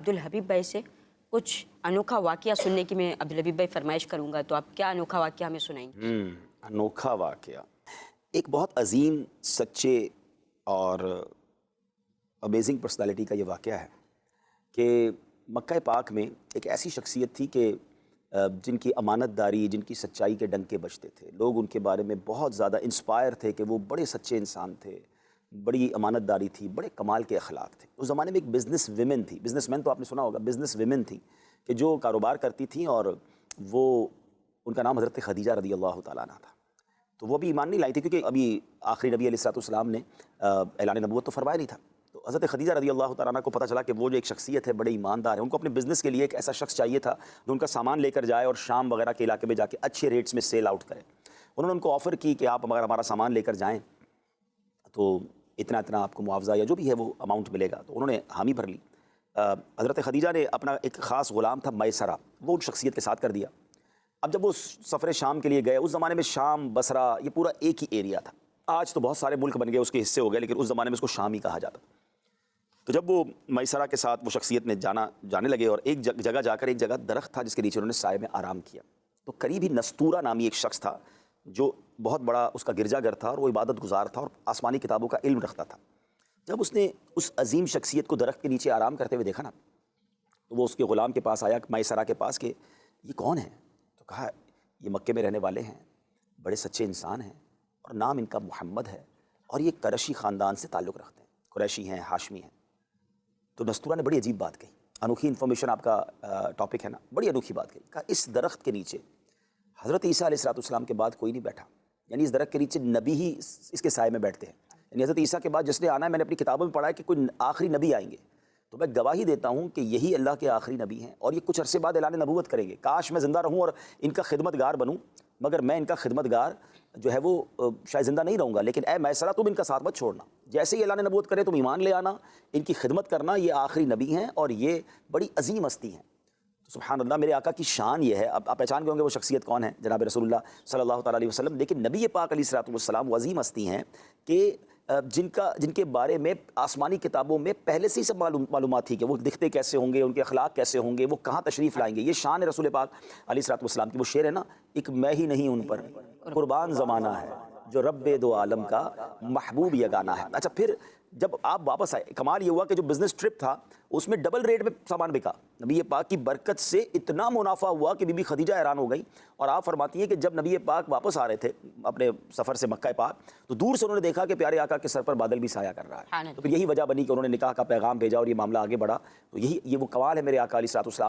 अब्दुल हबीब भाई से कुछ अनोखा वाकया सुनने की मैं अब्दुल हबीब भाई फरमाइश करूंगा, तो आप क्या अनोखा वाकया हमें सुनाएंगे? अनोखा वाकया। एक बहुत अजीम, सच्चे और अमेजिंग पर्सनालिटी का ये वाकया है कि मक्का पाक में एक ऐसी शख्सियत थी कि जिनकी अमानतदारी, जिनकी सच्चाई के डंके बजते थे। लोग उनके बारे में बहुत ज़्यादा इंस्पायर थे कि वो बड़े सच्चे इंसान थे, बड़ी अमानतदारी थी, बड़े कमाल के अखलाक थे। उस ज़माने में एक बिज़नेस विमेन थी, बिज़नेसमैन तो आपने सुना होगा, बिज़नेस विमेन थी कि जो कारोबार करती थी, और वो उनका नाम हज़रत खदीजा रदी अल्लाह ताला अन्हा था। तो वो अभी ईमान नहीं लाई थी, क्योंकि अभी आखिरी नबी अलैहिस्सलाम ने ऐलान नबूवत तो फरमाया नहीं था। तो हज़रत खदीजा रदी अल्लाह ताला अन्हा को पता चला कि वो जो एक शख्सियत है, बड़े ईमानदार है, उनको अपने बिज़नेस के लिए एक ऐसा शख्स चाहिए था जो उनका सामान लेकर जाए और शाम वगैरह के इलाके में जाके अच्छे रेट्स में सेल आउट करे। उन्होंने उनको ऑफ़र की कि आप अगर हमारा सामान लेकर जाएँ तो इतना इतना आपको मुआवजा या जो भी है वो अमाउंट मिलेगा। तो उन्होंने हामी भर ली। हज़रत खदीजा ने अपना एक ख़ास ग़ुलाम था मैसरा, वो उस शख्सियत के साथ कर दिया। अब जब वो सफ़र शाम के लिए गए, उस ज़माने में शाम, बसरा, ये पूरा एक ही एरिया था। आज तो बहुत सारे मुल्क बन गए, उसके हिस्से हो गए, लेकिन उस ज़माने में उसको शाम ही कहा जाता। तो जब वो मैसरा के साथ वो शख्सियत ने जाने लगे, और एक जगह जाकर, एक जगह दरख्त था जिसके नीचे उन्होंने साए में आराम किया, तो करीब ही नस्तूरा नामी एक शख्स था जो बहुत बड़ा उसका गिरजाघर था, और वो इबादत गुजार था और आसमानी किताबों का इल्म रखता था। जब उसने उस अजीम शख्सियत को दरख्त के नीचे आराम करते हुए देखा ना, तो वो उसके ग़ुलाम के पास आया, मैसरा के पास, कि ये कौन है? तो कहा, ये मक्के में रहने वाले हैं, बड़े सच्चे इंसान हैं, और नाम इनका मोहम्मद है, और ये करशी ख़ानदान से ताल्लुक़ रखते हैं, कुरैशी हैं, हाशमी हैं। तो नस्तूरा ने बड़ी अजीब बात कही, अनोखी इन्फॉर्मेशन आपका टॉपिक है ना, बड़ी अनोखी बात कही। कहा, इस दरख्त के नीचे हज़रत ईसा अलैहिस्सलाम के बाद कोई नहीं बैठा, यानी इस दरख्त के नीचे नबी ही इसके साए में बैठते हैं। यानी हज़रत ईसा के बाद जिसने आना है, मैंने अपनी किताबों में पढ़ा है कि कोई आखिरी नबी आएंगे, तो मैं गवाही देता हूँ कि यही अल्लाह के आखिरी नबी हैं, और ये कुछ अरसे बाद ऐलान नबूवत करेंगे। काश मैं ज़िंदा रहूँ और इनका खिदमतगार बनूँ, मगर मैं इनका खिदमतगार जो है वो शायद ज़िंदा नहीं रहूँगा। लेकिन ए मैसरा, तुम इनका साथ मत छोड़ना, जैसे ही ऐलान नबूवत करें तुम ईमान ले आना, इनकी खिदमत करना, ये आखिरी नबी हैं और ये बड़ी अजीम हस्ती हैं। तो सुभान अल्लाह, मेरे आका की शान ये है। अब आप पहचान गए होंगे वो शख्सियत कौन है, जनाब रसूलुल्लाह सल्लल्लाहु अलैहि वसल्लम। लेकिन नबी पाक अलैहिस्सलाम वो अजीम हस्ती हैं कि जिनके बारे में आसमानी किताबों में पहले से ही सब मालूमात थी कि वो दिखते कैसे होंगे, उनके अखलाक कैसे होंगे, वो कहाँ तशरीफ़ लाएंगे। ये शान है रसूल पाक अलैहिस्सलाम की। वो शेर है ना, एक मैं ही नहीं उन पर कुर्बान ज़माना है, जो रब्बे दो आलम का महबूब यगाना है। अच्छा, फिर जब आप वापस आए, कमाल ये हुआ कि जो बिज़नेस ट्रिप था उसमें डबल रेट में सामान बिका। नबी पाक की बरकत से इतना मुनाफा हुआ कि बीबी खदीजा हैरान हो गई। और आप फरमाती हैं कि जब नबी पाक वापस आ रहे थे अपने सफ़र से मक्का पाक, तो दूर से उन्होंने देखा कि प्यारे आका के सर पर बादल भी साया कर रहा है। तो फिर यही वजह बनी कि उन्होंने निकाह का पैगाम भेजा और ये मामला आगे बढ़ा। तो यही वो कमाल है मेरे आका अलैहिस्सलाम